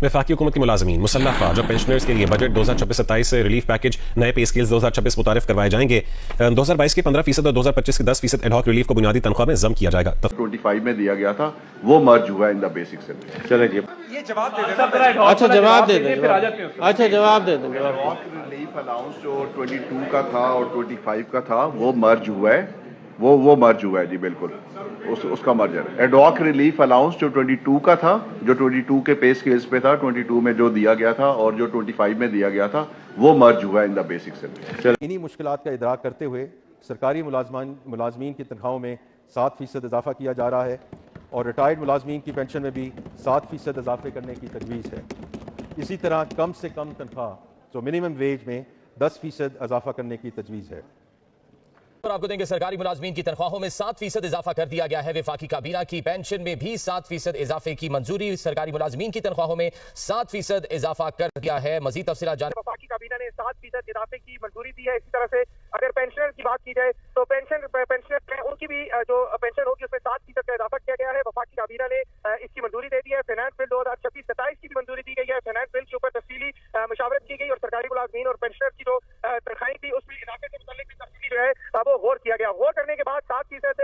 वफाकी हुकूमत के मुलाजमीन, मुसल्लह अफवाज और पेंशनर्स के लिए बजट 2026-27 से रिलीफ पैकेज, नए पे स्केल्स 2026 मुतारिफ करवाए जाएंगे। 2022 के 15% और 2025 के 10% एडहॉक रिलीफ को बुनियादी तनख्वाह में जम किया जाएगा। 25 में दिया गया था, वो मर्ज हुआ इन द बेसिक सैलरी। चले जी, ये जवाब दे देना। अच्छा जवाब दे दें, अच्छा जवाब दे दें। रिलीफ अलाउंस जो 22 का था और 25 का था वो मर्ज हुआ है, वो मर्ज हुआ है जी, बिल्कुल उसका मर्जर है। एडहॉक रिलीफ अलाउंस जो 22 का था, जो 22 के पे स्केल्स पे था, 22 में जो दिया गया था और जो 25 में दिया गया था, वो मर्ज हुआ इन द बेसिक सैलरी। इन्हीं मुश्किलात का इदराक करते हुए सरकारी मुलाजमीन की तनख्वाहों में 7% इजाफा किया जा रहा है और रिटायर्ड मुलाजमीन की पेंशन में भी 7% इजाफे करने की तजवीज़ है। इसी तरह कम से कम तनख्वाह जो मिनिमम वेज में 10% इजाफा करने की तजवीज़ है। और आपको देंगे सरकारी मुलाजमीन की तनख्वाहों में 7% इजाफा कर दिया गया है। वफाकी काबीना की पेंशन में भी 7% इजाफे की मंजूरी। सरकारी मुलाजमीन की तनख्वाहों में 7% इजाफा कर दिया है। मजीद तफसीलात जाने वफाकी काबीना ने 7% इजाफे की मंजूरी दी है। इसी तरह से अगर पेंशनर की बात की जाए तो पेंशनर उनकी भी जो पेंशन होगी उसमें 7% का इजाफा किया गया है। वफाकी काबीना ने इसकी मंजूरी दे दी है। फाइनेंस बिल 2026-27 की भी मंजूरी दी गई है। फाइनेंस बिल के ऊपर तफसीली मुशावरत की गई और सरकारी मुलाजमीन और पेंशनर की जो तनख्वाही थी उसमें इजाफे से मुताल्लिक भी तफसीली जो है वो गौर किया गया। गौर करने के बाद 7%